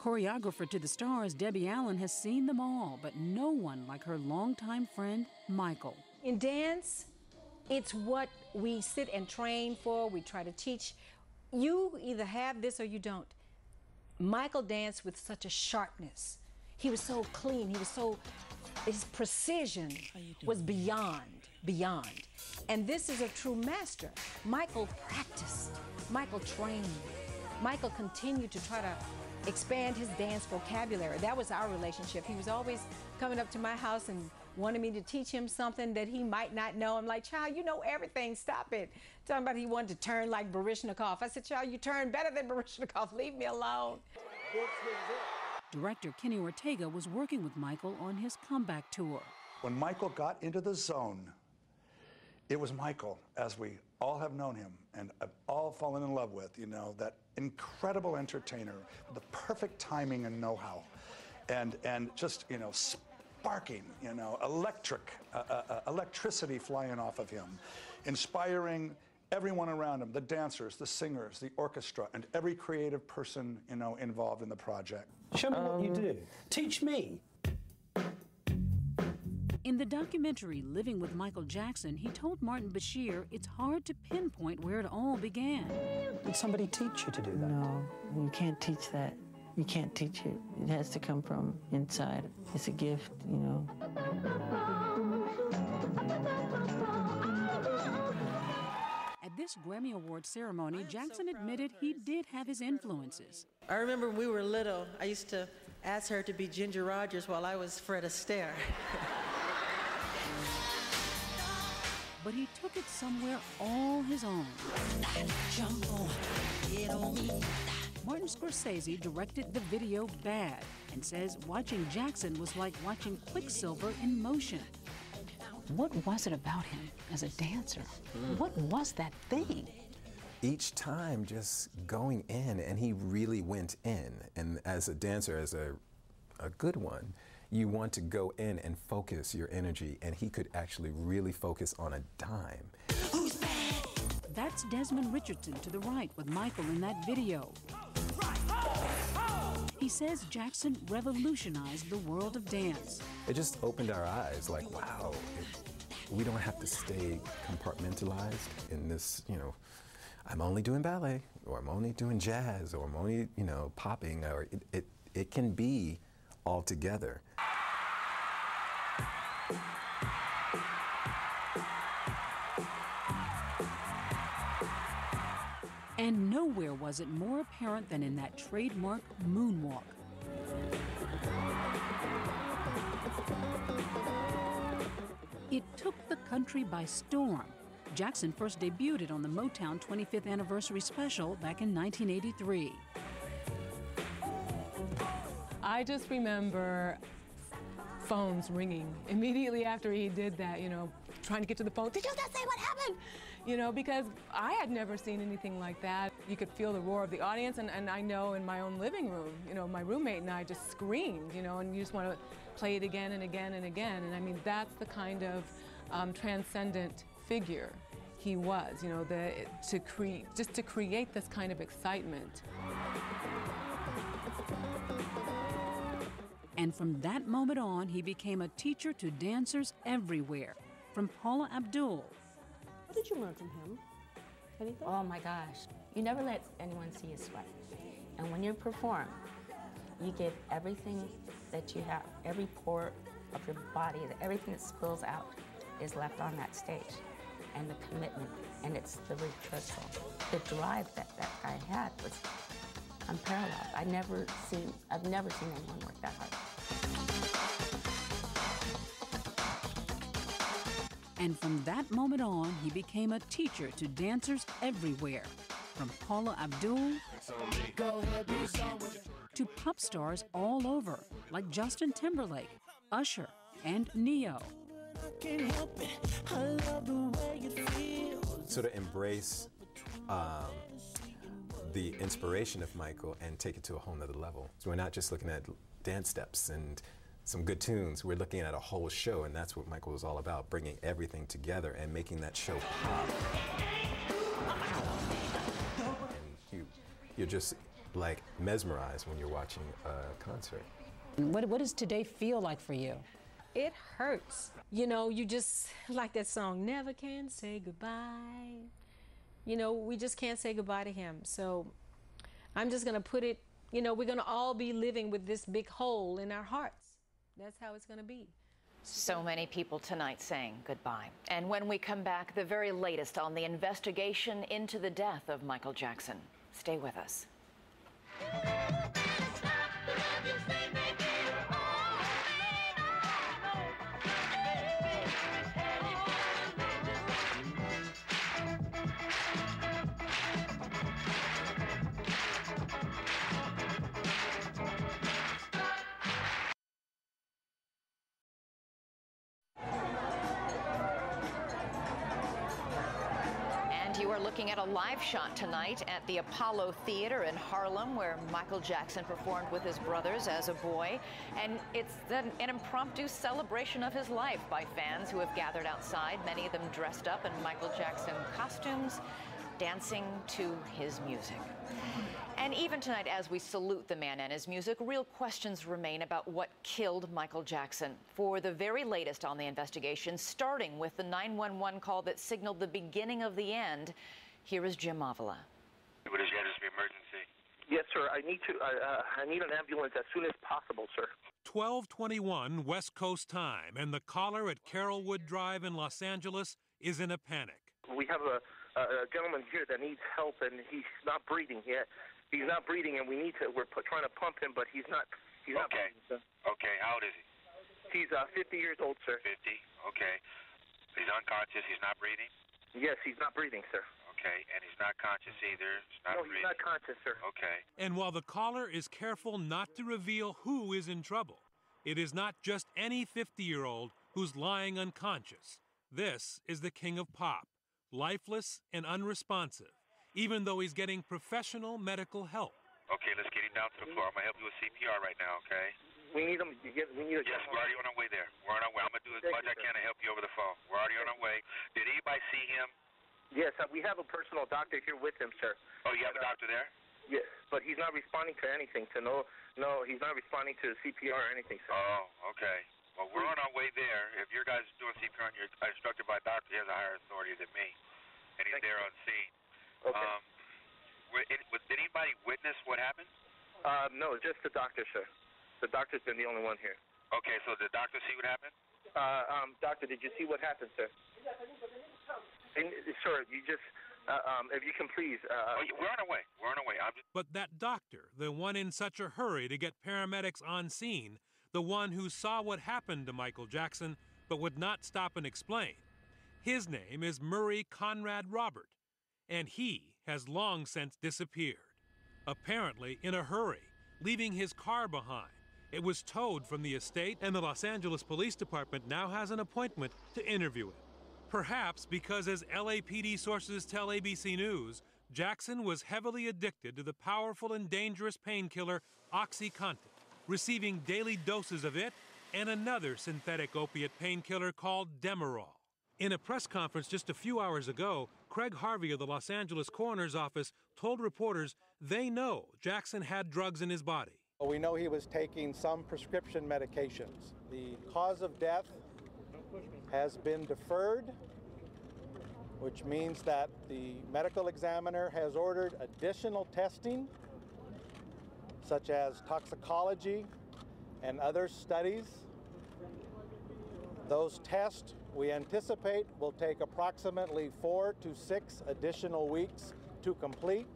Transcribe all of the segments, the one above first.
Choreographer to the stars, Debbie Allen has seen them all, but no one like her longtime friend, Michael. In dance, it's what we sit and train for, we try to teach. You either have this or you don't. Michael danced with such a sharpness. He was so clean, his precision was beyond. And this is a true master. Michael practiced, Michael trained, Michael continued to try to expand his dance vocabulary. That was our relationship. He was always coming up to my house and wanted me to teach him something that he might not know. I'm like, child, you know everything, stop it. Talking about he wanted to turn like Baryshnikov. I said, child, you turn better than Baryshnikov, leave me alone. Director Kenny Ortega was working with Michael on his comeback tour. When Michael got into the zone, it was Michael, as we all have known him and have all fallen in love with, you know, that incredible entertainer, with the perfect timing and know-how, and just, you know, sparking, you know, electricity flying off of him, inspiring everyone around him, the dancers, the singers, the orchestra, and every creative person, you know, involved in the project. Show me what you do. Teach me. In the documentary Living with Michael Jackson, he told Martin Bashir it's hard to pinpoint where it all began. Did somebody teach you to do that? No, you can't teach that. You can't teach it. It has to come from inside. It's a gift, you know. At this Grammy Award ceremony, Jackson admitted he did have his influences. I remember when we were little, I used to ask her to be Ginger Rogers while I was Fred Astaire. But he took it somewhere all his own. Martin Scorsese directed the video Bad and says watching Jackson was like watching Quicksilver in motion. What was it about him as a dancer? What was that thing? Each time just going in, and he really went in. And as a dancer, as a good one, you want to go in and focus your energy, and he could actually really focus on a dime. Who's bad? That's Desmond Richardson to the right with Michael in that video. He says Jackson revolutionized the world of dance. It just opened our eyes, like, wow, we don't have to stay compartmentalized in this, you know, I'm only doing ballet, or I'm only doing jazz, or I'm only, you know, popping, or it can be all together. And nowhere was it more apparent than in that trademark moonwalk. It took the country by storm. Jackson first debuted it on the Motown 25th anniversary special back in 1983. I just remember phones ringing immediately after he did that, you know, trying to get to the phone. Did you just say what happened? You know, because I had never seen anything like that. You could feel the roar of the audience, and I know in my own living room, you know, my roommate and I just screamed, you know, and you just want to play it again and again and again. And I mean, that's the kind of transcendent figure he was, you know, to create this kind of excitement. And from that moment on, he became a teacher to dancers everywhere. From Paula Abdul. What did you learn from him? Anything? Oh my gosh. You never let anyone see you sweat. And when you perform, you give everything that you have, every pore of your body, everything that spills out is left on that stage. And the commitment, and it's the rehearsal. The drive that guy had was unparalleled. I've never seen anyone work that hard. And from that moment on, he became a teacher to dancers everywhere. From Paula Abdul to pop stars all over, like Justin Timberlake, Usher, and Neo. So to embrace the inspiration of Michael and take it to a whole nother level. So we're not just looking at dance steps and some good tunes, we're looking at a whole show, and that's what Michael was all about, bringing everything together and making that show pop. And you're just like mesmerized when you're watching a concert. What does today feel like for you? It hurts. You know, you just, like that song, never can say goodbye. You know, we just can't say goodbye to him. So I'm just going to put it, you know, we're going to all be living with this big hole in our hearts. That's how it's going to be. So many people tonight saying goodbye. And when we come back, the very latest on the investigation into the death of Michael Jackson. Stay with us. You are looking at a live shot tonight at the Apollo Theater in Harlem, where Michael Jackson performed with his brothers as a boy. And it's an impromptu celebration of his life by fans who have gathered outside, many of them dressed up in Michael Jackson costumes, dancing to his music. And even tonight, as we salute the man and his music, real questions remain about what killed Michael Jackson. For the very latest on the investigation, starting with the 911 call that signaled the beginning of the end, here is Jim Avila. What is your emergency? Yes, sir. I need an ambulance as soon as possible, sir. 12:21 West Coast time, and the caller at Carrollwood Drive in Los Angeles is in a panic. We have a gentleman here that needs help, and he's not breathing yet. He's not breathing, and we're trying to pump him, but he's not breathing, sir. Okay, how old is he? He's 50 years old, sir. 50, okay. He's unconscious, he's not breathing? Yes, he's not breathing, sir. Okay, and he's not conscious either? He's not conscious, sir. Okay. And while the caller is careful not to reveal who is in trouble, it is not just any 50-year-old who's lying unconscious. This is the king of pop, lifeless and unresponsive, even though he's getting professional medical help. Okay, let's get him down to the floor. I'm going to help you with CPR right now, okay? We need him. Yes, we're already on our way there. We're on our way. I'm going to do as much as I can to help you over the phone. We're already on our way. Did anybody see him? Yes, we have a personal doctor here with him, sir. Oh, you have a doctor there? Yes, but he's not responding to anything. No, he's not responding to CPR or anything, sir. Oh, okay. Well, we're on our way there. If your guys are doing CPR and you're instructed by a doctor, he has a higher authority than me, and he's there on scene. Okay. Did anybody witness what happened? No, just the doctor, sir. The doctor's been the only one here. Okay, so the doctor see what happened? Doctor, did you see what happened, sir? And, sir, you just, if you can please. We're on our way. We're on our way. But that doctor, the one in such a hurry to get paramedics on scene, the one who saw what happened to Michael Jackson but would not stop and explain, his name is Murray Conrad Robert, and he has long since disappeared. Apparently in a hurry, leaving his car behind. It was towed from the estate, and the Los Angeles Police Department now has an appointment to interview him. Perhaps because, as LAPD sources tell ABC News, Jackson was heavily addicted to the powerful and dangerous painkiller OxyContin, receiving daily doses of it and another synthetic opiate painkiller called Demerol. In a press conference just a few hours ago, Craig Harvey of the Los Angeles Coroner's Office told reporters they know Jackson had drugs in his body. We know he was taking some prescription medications. The cause of death has been deferred, which means that the medical examiner has ordered additional testing, such as toxicology and other studies. Those tests, we anticipate, will take approximately 4 to 6 additional weeks to complete.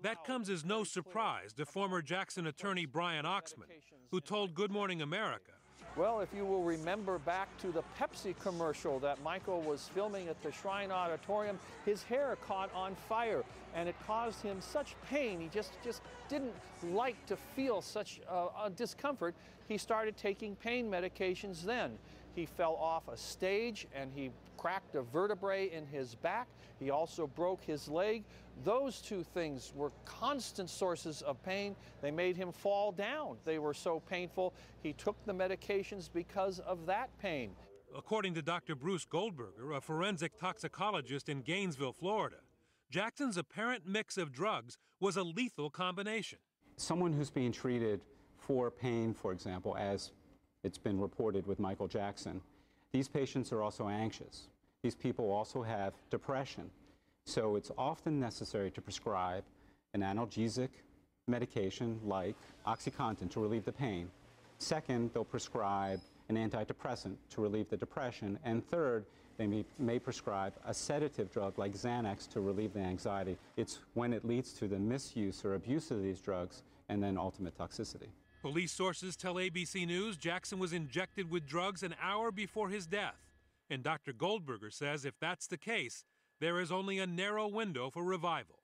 That comes as no surprise to former Jackson attorney Brian Oxman, who told Good Morning America. Well, if you will remember back to the Pepsi commercial that Michael was filming at the Shrine Auditorium, his hair caught on fire, and it caused him such pain. He just didn't like to feel such discomfort. He started taking pain medications then. He fell off a stage and he cracked a vertebrae in his back. He also broke his leg. Those two things were constant sources of pain. They made him fall down. They were so painful. He took the medications because of that pain. According to Dr. Bruce Goldberger, a forensic toxicologist in Gainesville, Florida, Jackson's apparent mix of drugs was a lethal combination. Someone who's being treated for pain, for example, as it's been reported with Michael Jackson, these patients are also anxious. These people also have depression. So it's often necessary to prescribe an analgesic medication like OxyContin to relieve the pain. Second, they'll prescribe an antidepressant to relieve the depression. And third, they may prescribe a sedative drug like Xanax to relieve the anxiety. It's when it leads to the misuse or abuse of these drugs and then ultimate toxicity. Police sources tell ABC News Jackson was injected with drugs an hour before his death. And Dr. Goldberger says if that's the case, there is only a narrow window for revival.